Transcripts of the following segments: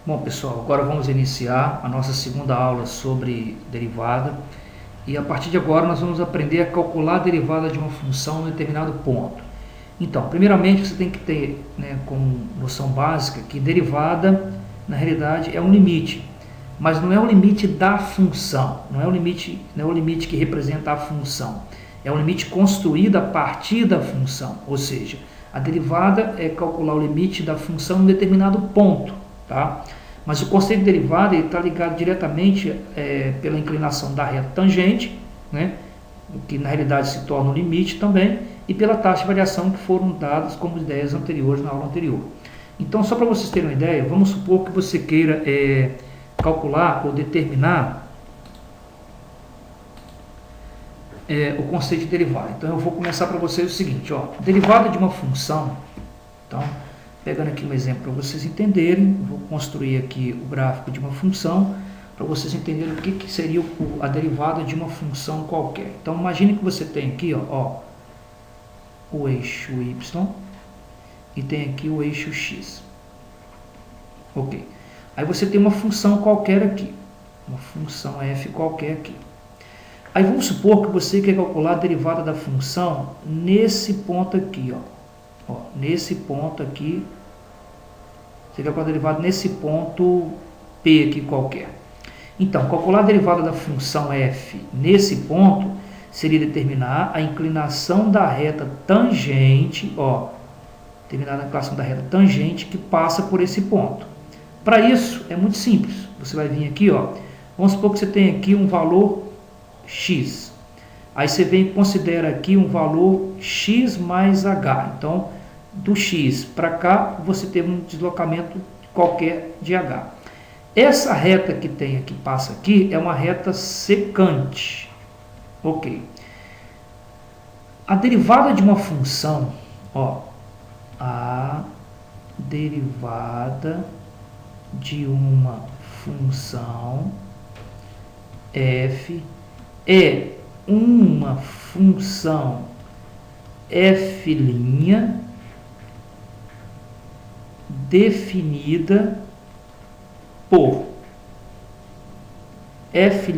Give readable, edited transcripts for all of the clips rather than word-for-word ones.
Bom, pessoal, agora vamos iniciar a nossa segunda aula sobre derivada e a partir de agora nós vamos aprender a calcular a derivada de uma função em determinado ponto. Então, primeiramente você tem que ter como noção básica que derivada na realidade é um limite, mas não é o limite da função, não é o limite que representa a função, é um limite construído a partir da função, ou seja, a derivada é calcular o limite da função em um determinado ponto. Tá? Mas o conceito de derivada está ligado diretamente pela inclinação da reta tangente, que na realidade se torna um limite também, e pela taxa de variação que foram dadas como ideias anteriores na aula anterior. Então, só para vocês terem uma ideia, vamos supor que você queira calcular ou determinar o conceito de derivada. Então, eu vou começar para vocês o seguinte, derivada de uma função. Então, pegando aqui um exemplo para vocês entenderem, vou construir aqui o gráfico de uma função para vocês entenderem o que seria a derivada de uma função qualquer. Então, imagine que você tem aqui o eixo y e tem aqui o eixo x. Ok. Aí você tem uma função qualquer aqui, uma função f qualquer aqui. Aí vamos supor que você quer calcular a derivada da função nesse ponto aqui, nesse ponto aqui, você quer calcular a derivada nesse ponto P aqui qualquer. Então, calcular a derivada da função f nesse ponto seria determinar a inclinação da reta tangente, determinar a inclinação da reta tangente que passa por esse ponto. Para isso, é muito simples. Você vai vir aqui, vamos supor que você tem aqui um valor x. Aí você vem e considera aqui um valor x mais h. Então, do x para cá, você teve um deslocamento qualquer de h. Essa reta que passa aqui, é uma reta secante. Ok. A derivada de uma função, a derivada de uma função f é uma função f' definida por f'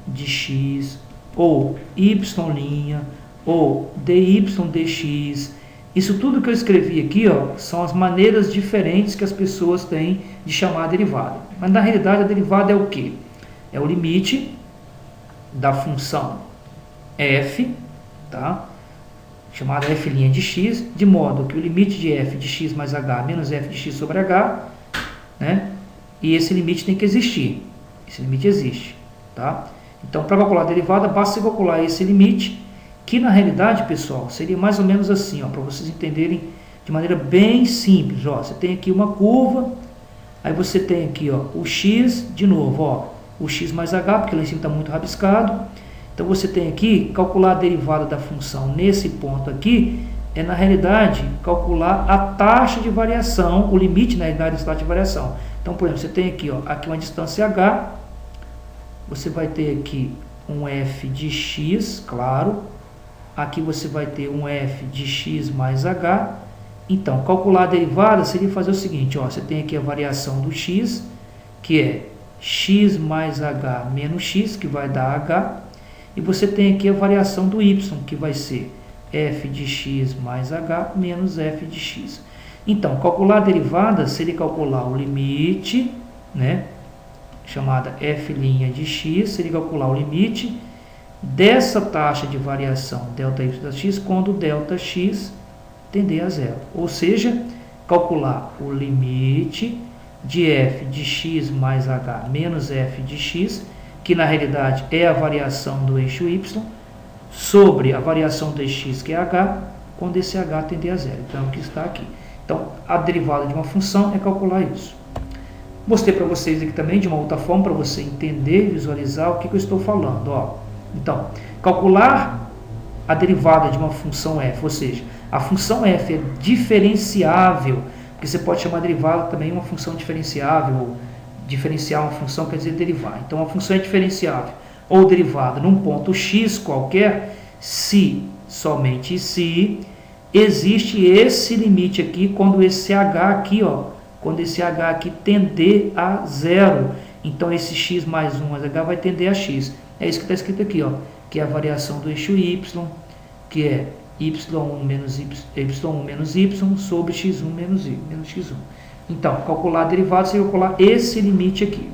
de x ou y' ou dy dx. Isso tudo que eu escrevi aqui são as maneiras diferentes que as pessoas têm de chamar a derivada. Mas na realidade a derivada é o quê? É o limite da função f, tá? Chamada f' de x, de modo que o limite de f de x mais h menos f de x sobre h, e esse limite tem que existir. Esse limite existe, tá? Então, para calcular a derivada, basta calcular esse limite, que na realidade, pessoal, seria mais ou menos assim, para vocês entenderem de maneira bem simples. Você tem aqui uma curva, aí você tem aqui o x, de novo, o x mais h, porque lá em cima está muito rabiscado. Então, você tem aqui, calcular a derivada da função nesse ponto aqui, é na realidade calcular a taxa de variação, o limite na realidade da taxa de variação. Então, por exemplo, você tem aqui, aqui uma distância h, você vai ter aqui um f de x, claro, aqui você vai ter um f de x mais h. Então, calcular a derivada seria fazer o seguinte, você tem aqui a variação do x, que é x mais h menos x, que vai dar h, e você tem aqui a variação do y, que vai ser f de x mais h menos f de x. Então, calcular a derivada seria calcular o limite, chamada f' de x, seria calcular o limite dessa taxa de variação Δy quando Δx tender a zero. Ou seja, calcular o limite de f de x mais h menos f de x, que na realidade é a variação do eixo y, sobre a variação do x, que é h, quando esse h tender a zero. Então, é o que está aqui. Então, a derivada de uma função é calcular isso. Mostrei para vocês aqui também de uma outra forma, para você entender e visualizar o que eu estou falando. Então, calcular a derivada de uma função f, ou seja, a função f é diferenciável, porque você pode chamar a derivada também uma função diferenciável. Diferenciar uma função quer dizer derivar. Então, a função é diferenciável ou derivada num ponto x qualquer, se, somente se, existe esse limite aqui, quando esse h aqui, quando esse h aqui tender a zero. Então esse x mais 1 mais h vai tender a x. É isso que está escrito aqui, ó, que é a variação do eixo y, que é y1 menos y1 menos y sobre x1 menos x1. Então, calcular a derivada seria calcular esse limite aqui.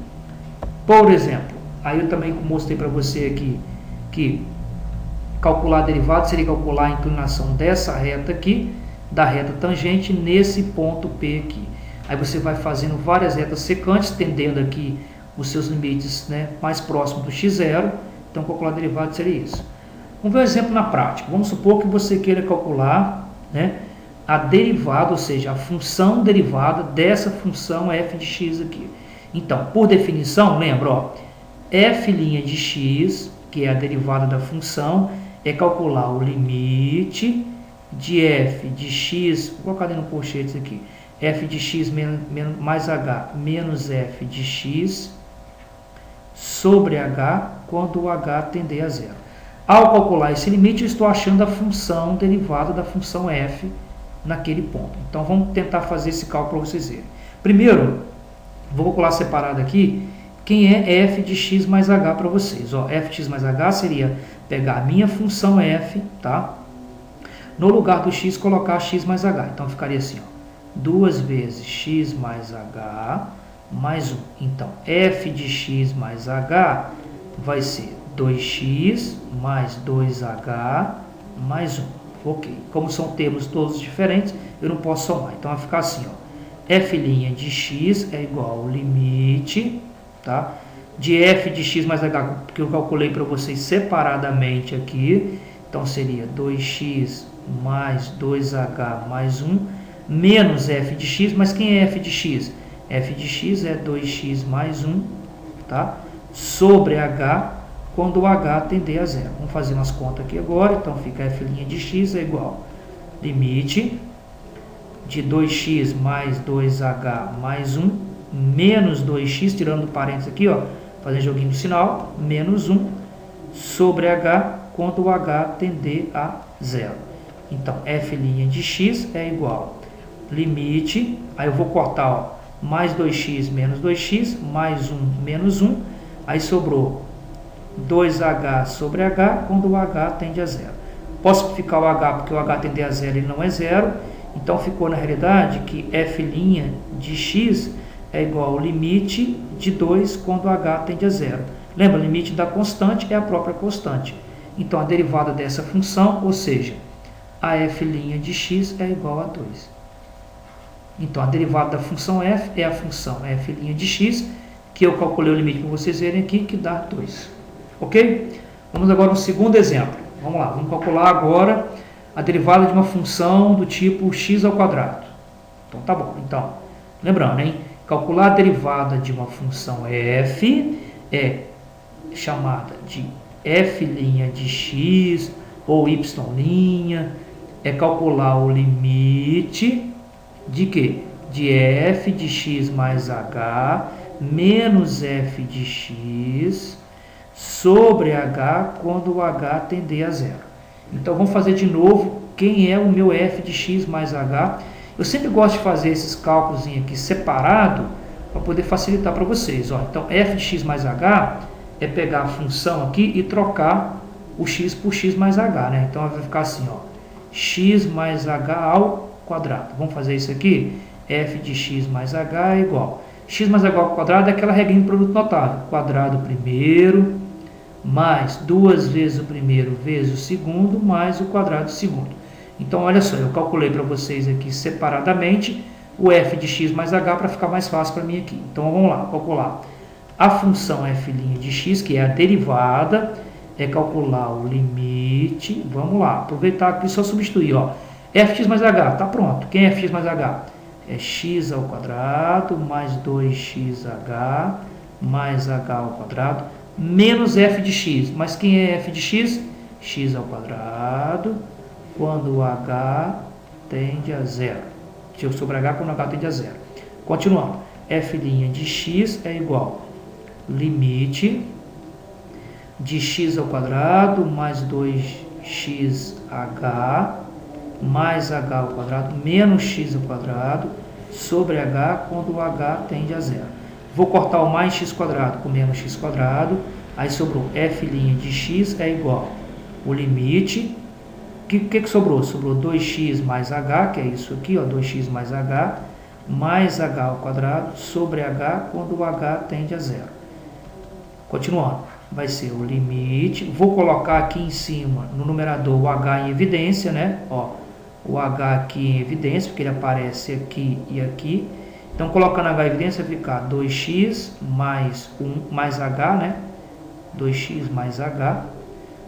Por exemplo, aí eu também mostrei para você aqui que calcular a derivada seria calcular a inclinação dessa reta aqui, da reta tangente, nesse ponto P aqui. Aí você vai fazendo várias retas secantes, tendendo aqui os seus limites, né, mais próximos do x0. Então, calcular a derivada seria isso. Vamos ver um exemplo na prática. Vamos supor que você queira calcular, né, a derivada, ou seja, a função derivada dessa função f de x aqui. Então, por definição, lembra, ó, f' de x, que é a derivada da função, é calcular o limite de f de x, vou colocar no colchete aqui, f de x mais h menos f de x sobre h quando o h tender a zero. Ao calcular esse limite, eu estou achando a função derivada da função f naquele ponto. Então, vamos tentar fazer esse cálculo para vocês verem. Primeiro, vou calcular separado aqui quem é f de x mais h para vocês. Ó, f de x mais h seria pegar a minha função f, tá? No lugar do x, colocar x mais h. Então, ficaria assim, ó, 2 vezes x mais h mais 1. Então, f de x mais h vai ser 2x mais 2h mais 1. Ok. Como são termos todos diferentes, eu não posso somar. Então, vai ficar assim, ó, f' de x é igual ao limite, tá, de f de x mais h, que eu calculei para vocês separadamente aqui. Então, seria 2x mais 2h mais 1, menos f de x. Mas quem é f de x? F de x é 2x mais 1, tá, sobre h, quando o h tender a zero. Vamos fazer umas contas aqui agora. Então, fica f' de x é igual limite de 2x mais 2h mais 1, menos 2x, tirando o parênteses aqui, ó, fazendo joguinho do sinal, menos 1, sobre h, quando o h tender a zero. Então, f' de x é igual limite, aí eu vou cortar, ó, mais 2x menos 2x, mais 1 menos 1, aí sobrou 2h sobre h, quando o h tende a zero. Posso simplificar o h, porque o h tender a zero ele não é zero. Então, ficou na realidade que f' de x é igual ao limite de 2 quando h tende a zero. Lembra, o limite da constante é a própria constante. Então, a derivada dessa função, ou seja, a f' de x é igual a 2. Então, a derivada da função f é a função f' de x, que eu calculei o limite para vocês verem aqui, que dá 2. Ok? Vamos agora ao segundo exemplo. Vamos lá, vamos calcular agora a derivada de uma função do tipo x ao quadrado. Então, tá bom. Então, lembrando, hein? Calcular a derivada de uma função f é chamada de f' de x ou y', é calcular o limite de quê? De f de x mais h menos f de x sobre h quando o h tender a zero. Então, vamos fazer de novo quem é o meu f de x mais h. Eu sempre gosto de fazer esses cálculos aqui separado para poder facilitar para vocês. Ó, então, f de x mais h é pegar a função aqui e trocar o x por x mais h. Né? Então, vai ficar assim, ó, x mais h ao quadrado. Vamos fazer isso aqui? F de x mais h é igual. X mais h ao quadrado é aquela regrinha de produto notável. Quadrado primeiro mais 2 vezes o primeiro vezes o segundo, mais o quadrado do segundo. Então, olha só, eu calculei para vocês aqui separadamente o f de x mais h para ficar mais fácil para mim aqui. Então, vamos lá, calcular a função f' de x, que é a derivada, é calcular o limite. Vamos lá, aproveitar aqui e só substituir, ó, f de x mais h, tá pronto. Quem é f de x mais h? É x ao quadrado mais 2xh mais h ao quadrado menos f de x. Mas quem é f de x? X ao quadrado quando o h tende a zero. Sobre h quando o h tende a zero. Continuando. F' de x é igual limite de x ao quadrado mais 2xh mais h ao quadrado menos x ao quadrado sobre h quando o h tende a zero. Vou cortar o mais x quadrado com menos x quadrado, aí sobrou f' de x é igual o limite. O que sobrou? Sobrou 2x mais h, que é isso aqui, ó, 2x mais h ao quadrado sobre h quando o h tende a zero. Continuando, vai ser o limite, vou colocar aqui em cima, no numerador, o h em evidência, né? Ó, o h aqui em evidência, porque ele aparece aqui e aqui. Então, colocando h em evidência, vai ficar 2x mais h, né? 2x mais h.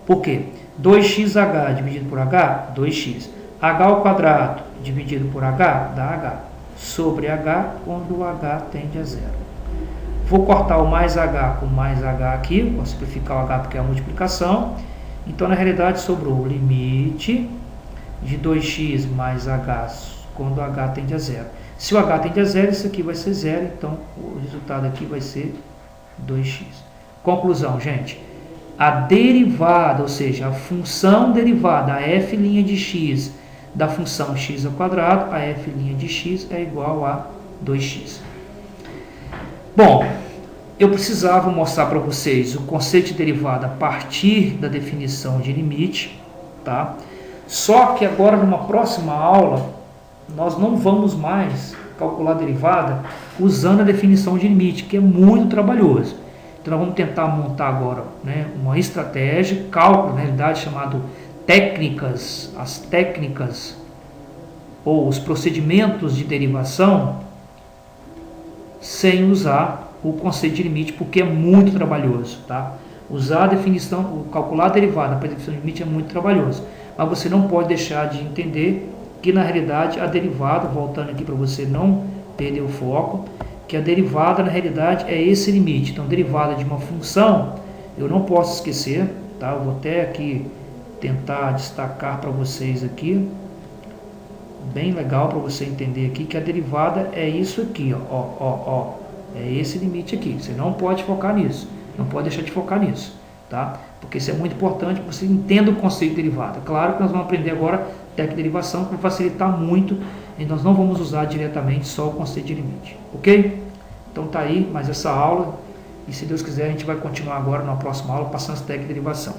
Por quê? 2xh dividido por h, 2x. h ao quadrado dividido por h, dá h. Sobre h, quando o h tende a zero. Vou cortar o mais h com mais h aqui, vou simplificar o h porque é a multiplicação. Então, na realidade, sobrou o limite de 2x mais h quando o h tende a zero. Se o h tende a zero, isso aqui vai ser zero, então o resultado aqui vai ser 2x. Conclusão, gente. A derivada, ou seja, a função derivada, a f' de x da função x ao quadrado, a f' de x é igual a 2x. Bom, eu precisava mostrar para vocês o conceito de derivada a partir da definição de limite, tá? Só que agora, numa próxima aula, nós não vamos mais calcular a derivada usando a definição de limite, que é muito trabalhoso. Então, nós vamos tentar montar agora, né, uma estratégia, cálculo, na realidade, chamado técnicas, as técnicas ou os procedimentos de derivação, sem usar o conceito de limite, porque é muito trabalhoso, tá? Usar a definição, calcular a derivada para a definição de limite é muito trabalhoso, mas você não pode deixar de entender que, na realidade, a derivada, voltando aqui para você não perder o foco, que a derivada, na realidade, é esse limite. Então, derivada de uma função, eu não posso esquecer, tá? Eu vou até aqui tentar destacar para vocês aqui, bem legal para você entender aqui, que a derivada é isso aqui, ó, é esse limite aqui. Você não pode focar nisso, não pode deixar de focar nisso, tá? Porque isso é muito importante, que você entenda o conceito de derivada. Claro que nós vamos aprender agora técnica de derivação, que vai facilitar muito, e nós não vamos usar diretamente só o conceito de limite, ok? Então tá aí mais essa aula, e se Deus quiser a gente vai continuar agora na próxima aula passando as técnicas de derivação.